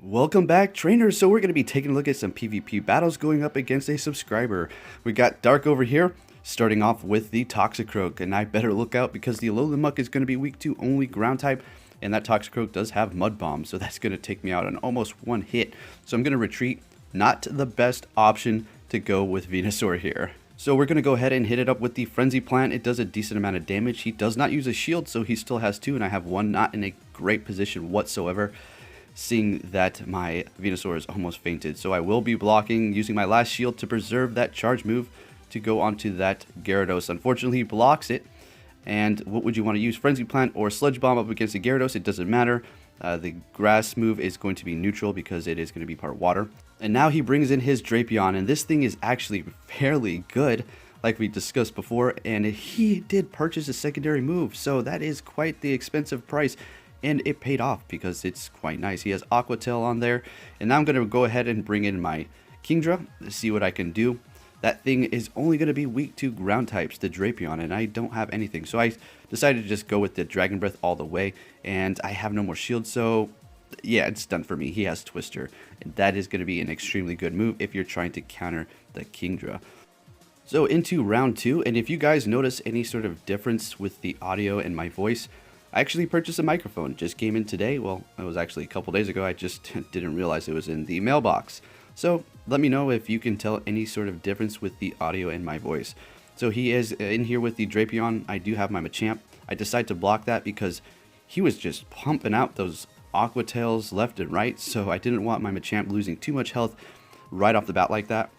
Welcome back, trainers. So we're going to be taking a look at some PvP battles going up against a subscriber. We got Dark over here, starting off with the Tentacruel, and I better look out because the Alolan Muck is going to be weak to only ground type, and that Tentacruel does have Mud Bomb, so that's going to take me out on almost one hit. So I'm going to retreat. Not the best option to go with Venusaur here. So we're going to go ahead and hit it up with the Frenzy Plant. It does a decent amount of damage. He does not use a shield, so he still has two, and I have one not in a great position whatsoever, seeing that my Venusaur is almost fainted. So I will be blocking, using my last shield to preserve that charge move to go onto that Gyarados. Unfortunately, he blocks it. And what would you want to use? Frenzy Plant or Sludge Bomb up against the Gyarados? It doesn't matter. The grass move is going to be neutral because it is going to be part water. And now he brings in his Drapion, and this thing is actually fairly good, like we discussed before, and he did purchase a secondary move, so that is quite the expensive price, and it paid off because it's quite nice. He has Aqua Tail on there, and now I'm going to go ahead and bring in my Kingdra to see what I can do. That thing is only going to be weak to ground types, the Drapion, and I don't have anything. So I decided to just go with the Dragon Breath all the way, and I have no more shield, so yeah, it's done for me. He has Twister, and that is going to be an extremely good move if you're trying to counter the Kingdra. So into round two, and if you guys notice any sort of difference with the audio and my voice, I actually purchased a microphone. Just came in today. Well, it was actually a couple days ago. I just didn't realize it was in the mailbox. So let me know if you can tell any sort of difference with the audio and my voice. So he is in here with the Drapion. I do have my Machamp. I decided to block that because he was just pumping out those Aqua Tails left and right. So I didn't want my Machamp losing too much health right off the bat like that.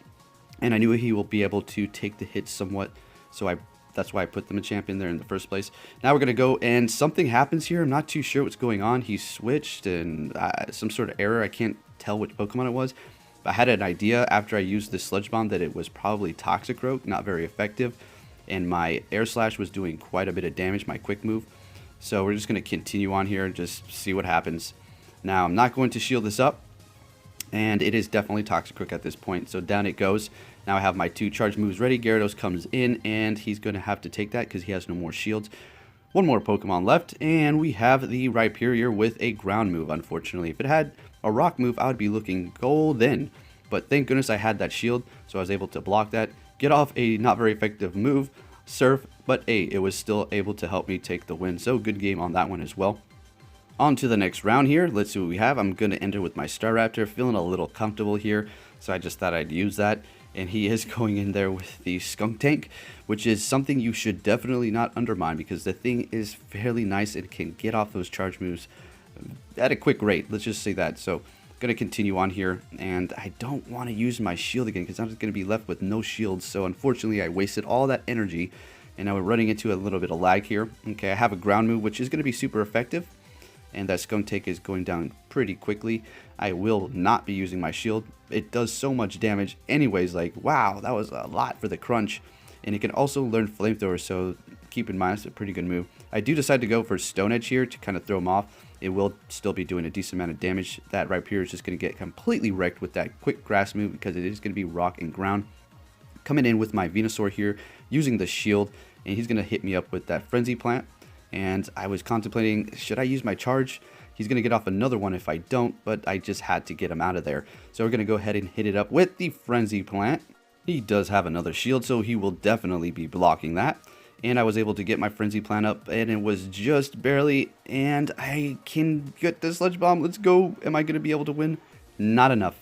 And I knew he will be able to take the hit somewhat. So that's why I put the Machamp in there in the first place. Now we're going to go, and something happens here. I'm not too sure what's going on. He switched, and some sort of error. I can't tell which Pokemon it was. I had an idea after I used the Sludge Bomb that it was probably Tentacruel, not very effective. And my Air Slash was doing quite a bit of damage, my quick move. So we're just going to continue on here and just see what happens. Now, I'm not going to shield this up. And it is definitely Tentacruel at this point. So down it goes. Now I have my two charge moves ready. Gyarados comes in, and he's going to have to take that because he has no more shields. One more Pokemon left, and we have the Rhyperior with a ground move, unfortunately. If it had a rock move, I would be looking golden. But thank goodness I had that shield, so I was able to block that. Get off a not very effective move, Surf, but hey, it was still able to help me take the win. So good game on that one as well. On to the next round here. Let's see what we have. I'm going to enter with my Staraptor, feeling a little comfortable here, so I just thought I'd use that. And he is going in there with the Skunk Tank, which is something you should definitely not undermine because the thing is fairly nice and can get off those charge moves at a quick rate. Let's just say that. So I'm going to continue on here, and I don't want to use my shield again because I'm just going to be left with no shields. So unfortunately, I wasted all that energy, and now we're running into a little bit of lag here. Okay, I have a ground move, which is going to be super effective. And that Skunk Tank is going down pretty quickly. I will not be using my shield. It does so much damage anyways. Like, wow, that was a lot for the crunch. And it can also learn Flamethrower, so keep in mind it's a pretty good move. I do decide to go for Stone Edge here to kind of throw him off. It will still be doing a decent amount of damage. That Rhyperior is just going to get completely wrecked with that quick grass move because it is going to be rock and ground. Coming in with my Venusaur here, using the shield, and he's going to hit me up with that Frenzy Plant. And I was contemplating, should I use my charge? He's going to get off another one if I don't, but I just had to get him out of there. So we're going to go ahead and hit it up with the Frenzy Plant. He does have another shield, so he will definitely be blocking that. And I was able to get my Frenzy Plant up, and it was just barely, and I can get the Sludge Bomb. Let's go. Am I going to be able to win? Not enough.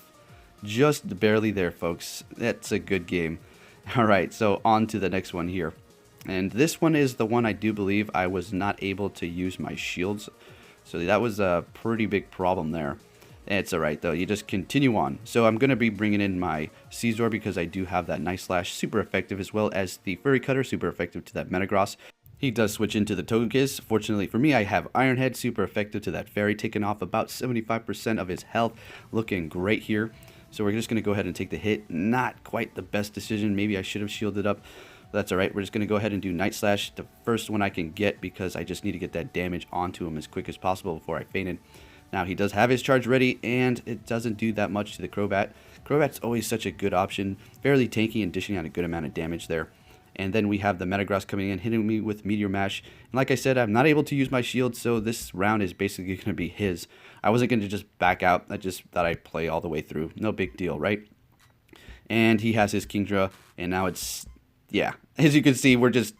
Just barely there, folks. That's a good game. All right, so on to the next one here. And this one is the one I do believe I was not able to use my shields. So that was a pretty big problem there. It's alright though, you just continue on. So I'm going to be bringing in my Scizor because I do have that Night Slash, super effective, as well as the Furry Cutter, super effective to that Metagross. He does switch into the Togekiss. Fortunately for me, I have Iron Head, super effective to that Fairy, taking off about 75% of his health. Looking great here. So we're just going to go ahead and take the hit. Not quite the best decision. Maybe I should have shielded up. That's alright, we're just going to go ahead and do Night Slash, the first one I can get because I just need to get that damage onto him as quick as possible before I fainted. Now he does have his charge ready, and it doesn't do that much to the Crobat. Crobat's always such a good option, fairly tanky and dishing out a good amount of damage there. And then we have the Metagross coming in, hitting me with Meteor Mash. And like I said, I'm not able to use my shield, so this round is basically going to be his. I wasn't going to just back out. I just thought I'd play all the way through. No big deal, right? And he has his Kingdra, and now it's, yeah. As you can see, we're just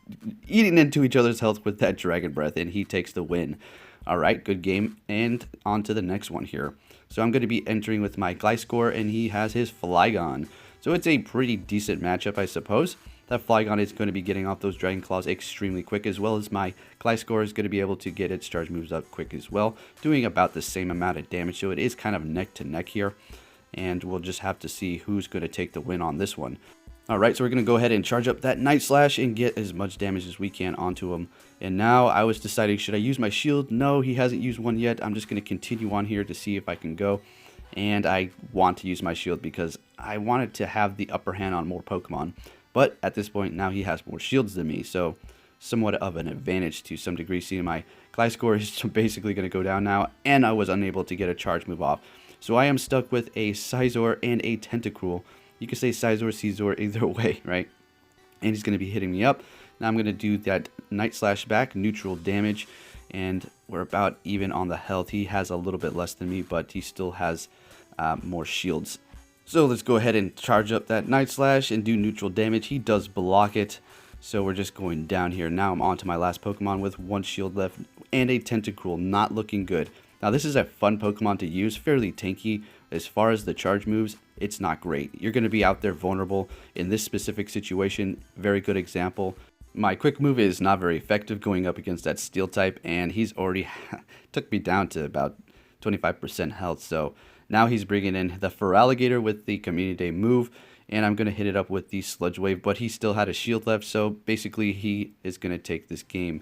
eating into each other's health with that Dragon Breath, and he takes the win. All right, good game, and on to the next one here. So I'm going to be entering with my Gliscor, and he has his Flygon. So it's a pretty decent matchup, I suppose. That Flygon is going to be getting off those Dragon Claws extremely quick, as well as my Gliscor is going to be able to get its charge moves up quick as well, doing about the same amount of damage. So it is kind of neck to neck here, and we'll just have to see who's going to take the win on this one. Alright, so we're going to go ahead and charge up that Night Slash and get as much damage as we can onto him. And now I was deciding, should I use my shield? No, he hasn't used one yet. I'm just going to continue on here to see if I can go. And I want to use my shield because I wanted to have the upper hand on more Pokemon. But at this point, now he has more shields than me, so somewhat of an advantage to some degree. Seeing my Gliscor is basically going to go down now, and I was unable to get a charge move off. So I am stuck with a Scizor and a Tentacruel. You can say Scizor, Scizor, either way, right? And he's going to be hitting me up. Now I'm going to do that Night Slash back, neutral damage, and we're about even on the health. He has a little bit less than me, but he still has more shields. So let's go ahead and charge up that Night Slash and do neutral damage. He does block it, so we're just going down here. Now I'm on to my last Pokemon with one shield left and a Tentacruel. Not looking good. Now this is a fun Pokemon to use, fairly tanky. As far as the charge moves, it's not great. You're going to be out there vulnerable in this specific situation. Very good example. My quick move is not very effective going up against that steel type, and he's already took me down to about 25% health. So now he's bringing in the Feraligatr with the Community Day move, and I'm going to hit it up with the Sludge Wave, but he still had a shield left, so basically he is going to take this game.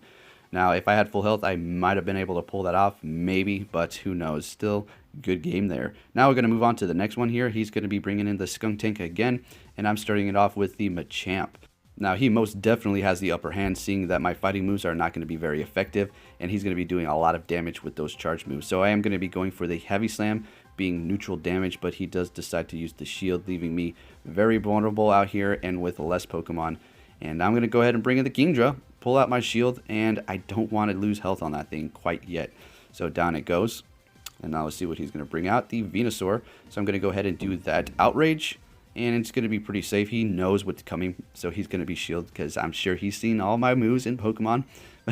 Now, if I had full health, I might have been able to pull that off, maybe, but who knows. Still, good game there. Now we're going to move on to the next one here. He's going to be bringing in the Skuntank again, and I'm starting it off with the Machamp. Now, he most definitely has the upper hand, seeing that my fighting moves are not going to be very effective, and he's going to be doing a lot of damage with those charge moves. So I am going to be going for the Heavy Slam, being neutral damage, but he does decide to use the shield, leaving me very vulnerable out here and with less Pokemon. And I'm going to go ahead and bring in the Kingdra, pull out my shield, and I don't want to lose health on that thing quite yet. So down it goes. And now let's see what he's going to bring out, the Venusaur. So I'm going to go ahead and do that Outrage, and it's going to be pretty safe. He knows what's coming, so he's going to be shielded because I'm sure he's seen all my moves in Pokemon,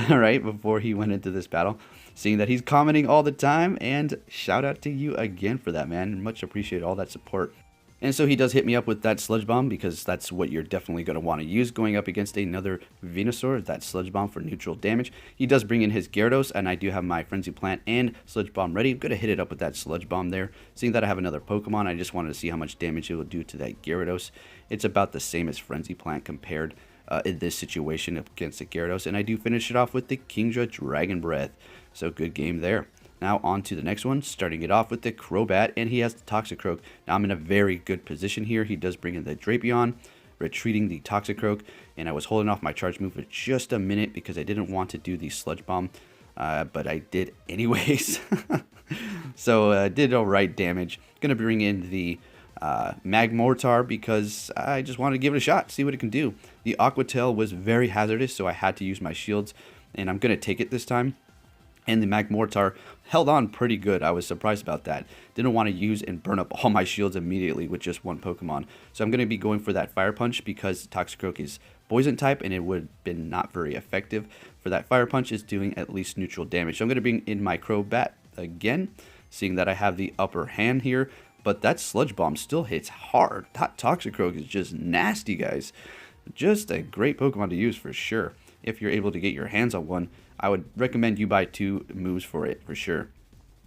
right, before he went into this battle. Seeing that he's commenting all the time, and shout out to you again for that, man. Much appreciate all that support. And so he does hit me up with that Sludge Bomb, because that's what you're definitely going to want to use going up against another Venusaur, that Sludge Bomb for neutral damage. He does bring in his Gyarados, and I do have my Frenzy Plant and Sludge Bomb ready. I'm going to hit it up with that Sludge Bomb there. Seeing that I have another Pokemon, I just wanted to see how much damage it will do to that Gyarados. It's about the same as Frenzy Plant compared in this situation against the Gyarados. And I do finish it off with the Kingdra Dragon Breath. So good game there. Now on to the next one, starting it off with the Crobat, and he has the Toxicroak. Now I'm in a very good position here. He does bring in the Drapion, retreating the Toxicroak, and I was holding off my charge move for just a minute because I didn't want to do the Sludge Bomb, but I did anyways. So did alright damage. Gonna bring in the Magmortar because I just wanted to give it a shot, see what it can do. The Aqua Tail was very hazardous, so I had to use my shields, and I'm gonna take it this time. And the Magmortar held on pretty good. I was surprised about that. Didn't want to use and burn up all my shields immediately with just one Pokemon. So I'm going to be going for that Fire Punch because Toxicroak is Poison type, and it would have been not very effective. For that Fire Punch is doing at least neutral damage. So I'm going to bring in my Crobat again, seeing that I have the upper hand here. But that Sludge Bomb still hits hard. That Toxicroak is just nasty, guys. Just a great Pokemon to use for sure. If you're able to get your hands on one, I would recommend you buy 2 moves for it for sure.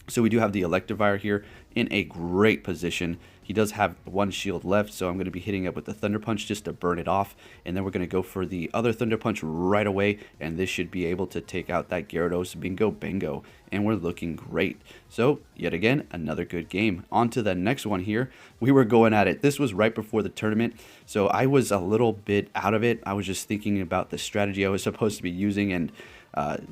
So we do have the Electivire here in a great position. He does have one shield left, so I'm going to be hitting up with the Thunder Punch just to burn it off. And then we're going to go for the other Thunder Punch right away, and this should be able to take out that Gyarados. Bingo, bingo. And we're looking great. So, yet again, another good game. On to the next one here. We were going at it. This was right before the tournament, so I was a little bit out of it. I was just thinking about the strategy I was supposed to be using, and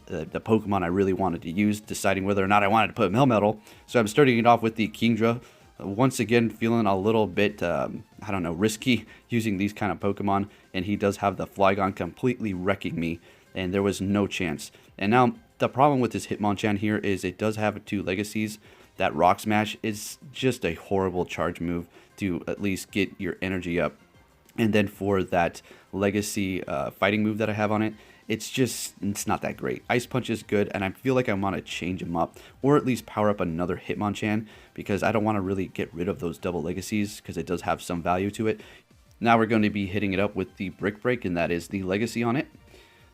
the Pokemon I really wanted to use, deciding whether or not I wanted to put Melmetal. So I'm starting it off with the Kingdra, Once again, feeling a little bit, I don't know, risky using these kind of Pokemon, and he does have the Flygon completely wrecking me, and there was no chance. And now, the problem with this Hitmonchan here is it does have 2 legacies. That Rock Smash is just a horrible charge move to at least get your energy up. And then for that legacy fighting move that I have on it, it's not that great. Ice Punch is good, and I feel like I want to change him up, or at least power up another Hitmonchan, because I don't want to really get rid of those double legacies, because it does have some value to it. Now we're going to be hitting it up with the Brick Break, and that is the legacy on it.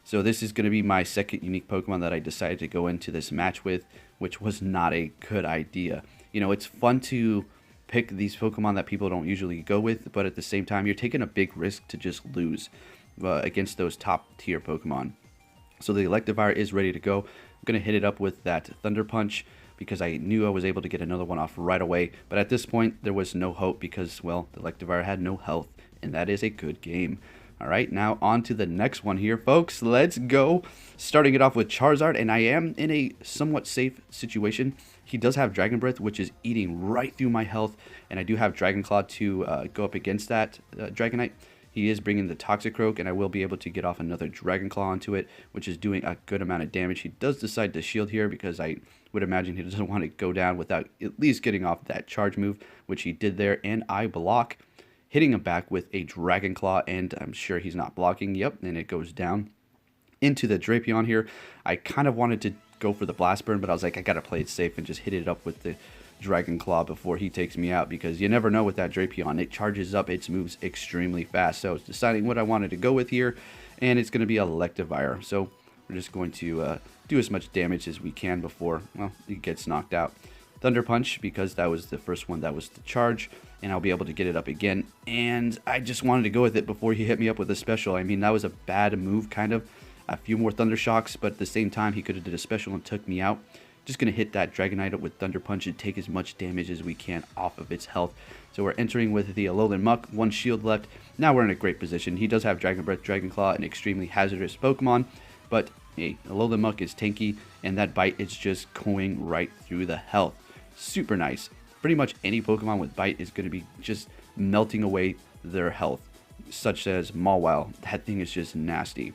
So this is going to be my second unique Pokemon that I decided to go into this match with, which was not a good idea. You know, it's fun to pick these Pokemon that people don't usually go with, but at the same time, you're taking a big risk to just lose against those top tier Pokemon. So the Electivire is ready to go. I'm going to hit it up with that Thunder Punch because I knew I was able to get another one off right away. But at this point, there was no hope because, well, the Electivire had no health, and that is a good game. All right, now on to the next one here, folks. Let's go. Starting it off with Charizard, and I am in a somewhat safe situation. He does have Dragon Breath, which is eating right through my health, and I do have Dragon Claw to go up against that Dragonite. He is bringing the Toxicroak, and I will be able to get off another Dragon Claw onto it, which is doing a good amount of damage. He does decide to shield here because I would imagine he doesn't want to go down without at least getting off that charge move, which he did there, and I block, hitting him back with a Dragon Claw, and I'm sure he's not blocking. Yep, and it goes down into the Drapion here. I kind of wanted to go for the Blast Burn, but I was like, I gotta play it safe and just hit it up with the Dragon Claw before he takes me out, because you never know with that Drapion. It charges up its moves extremely fast. So I was deciding what I wanted to go with here, and it's going to be Electivire. So we're just going to do as much damage as we can before, well, it gets knocked out. Thunder Punch, because that was the first one that was the charge, and I'll be able to get it up again. And I just wanted to go with it before he hit me up with a special. I mean, that was a bad move, kind of. A few more Thunder Shocks, but at the same time, he could have did a special and took me out. Just going to hit that Dragonite up with Thunder Punch and take as much damage as we can off of its health. So we're entering with the Alolan Muck, 1 shield left. Now we're in a great position. He does have Dragon Breath, Dragon Claw, an extremely hazardous Pokemon, but hey, Alolan Muck is tanky, and that bite is just going right through the health. Super nice. Pretty much any Pokemon with bite is going to be just melting away their health, such as Mawile. That thing is just nasty.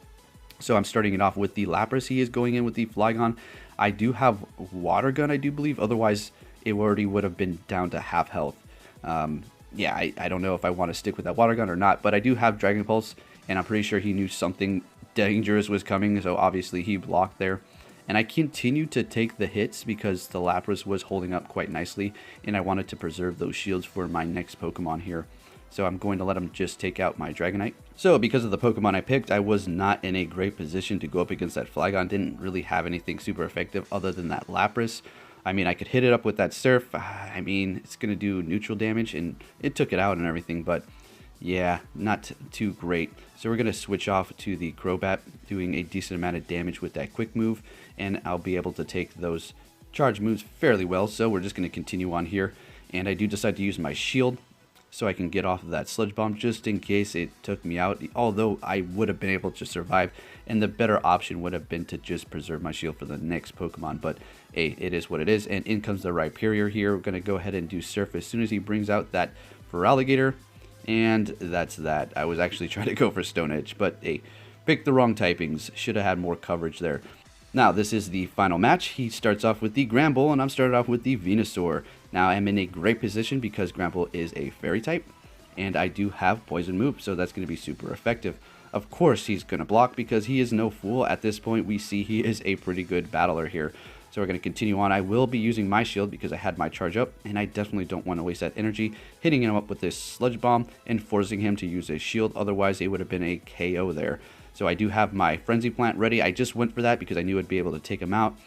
So I'm starting it off with the Lapras. He is going in with the Flygon. I do have Water Gun, I do believe. Otherwise, it already would have been down to half health. Yeah, I don't know if I want to stick with that Water Gun or not. But I do have Dragon Pulse, and I'm pretty sure he knew something dangerous was coming. So obviously, he blocked there. And I continued to take the hits because the Lapras was holding up quite nicely. And I wanted to preserve those shields for my next Pokemon here. So I'm going to let him just take out my Dragonite. So because of the Pokemon I picked, I was not in a great position to go up against that Flygon. Didn't really have anything super effective other than that Lapras. I mean, I could hit it up with that Surf. I mean, it's going to do neutral damage, and it took it out and everything. But yeah, not too great. So we're going to switch off to the Crobat, doing a decent amount of damage with that quick move. And I'll be able to take those charge moves fairly well. So we're just going to continue on here. And I do decide to use my shield, so I can get off of that Sludge Bomb just in case it took me out, although I would have been able to survive, and the better option would have been to just preserve my shield for the next Pokemon, but hey, it is what it is. And in comes the Rhyperior here. We're going to go ahead and do Surf as soon as he brings out that Feraligatr, and that's that. I was actually trying to go for Stone Edge, but hey, picked the wrong typings. Should have had more coverage there. Now, this is the final match. He starts off with the Gramble, and I'm started off with the Venusaur. Now, I'm in a great position because Gramble is a Fairy type, and I do have Poison Move, so that's going to be super effective. Of course, he's going to block because he is no fool. At this point, we see he is a pretty good battler here. So we're going to continue on. I will be using my shield because I had my charge up, and I definitely don't want to waste that energy hitting him up with this Sludge Bomb and forcing him to use his shield. Otherwise, it would have been a KO there. So I do have my Frenzy Plant ready. I just went for that because I knew I'd be able to take him out,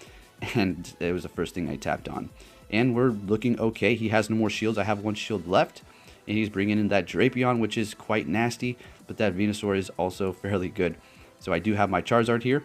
and it was the first thing I tapped on. And we're looking okay. He has no more shields. I have 1 shield left, and he's bringing in that Drapion, which is quite nasty, but that Venusaur is also fairly good. So I do have my Charizard here,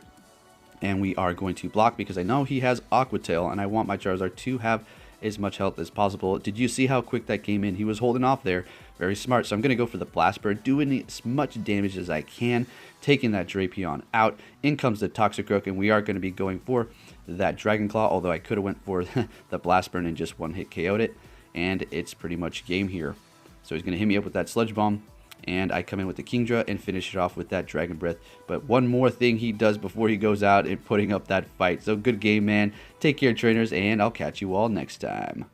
and we are going to block because I know he has Aqua Tail, and I want my Charizard to have as much health as possible. Did you see how quick that came in? He was holding off there. Very smart. So I'm going to go for the Blast Bird, doing as much damage as I can, taking that Drapion out. In comes the Toxicroak, and we are going to be going for that Dragon Claw, although I could have went for the Blast Burn and just one-hit KO'd it. and it's pretty much game here. So he's going to hit me up with that Sludge Bomb, and I come in with the Kingdra and finish it off with that Dragon Breath. But one more thing he does before he goes out and putting up that fight. So good game, man. Take care, trainers, and I'll catch you all next time.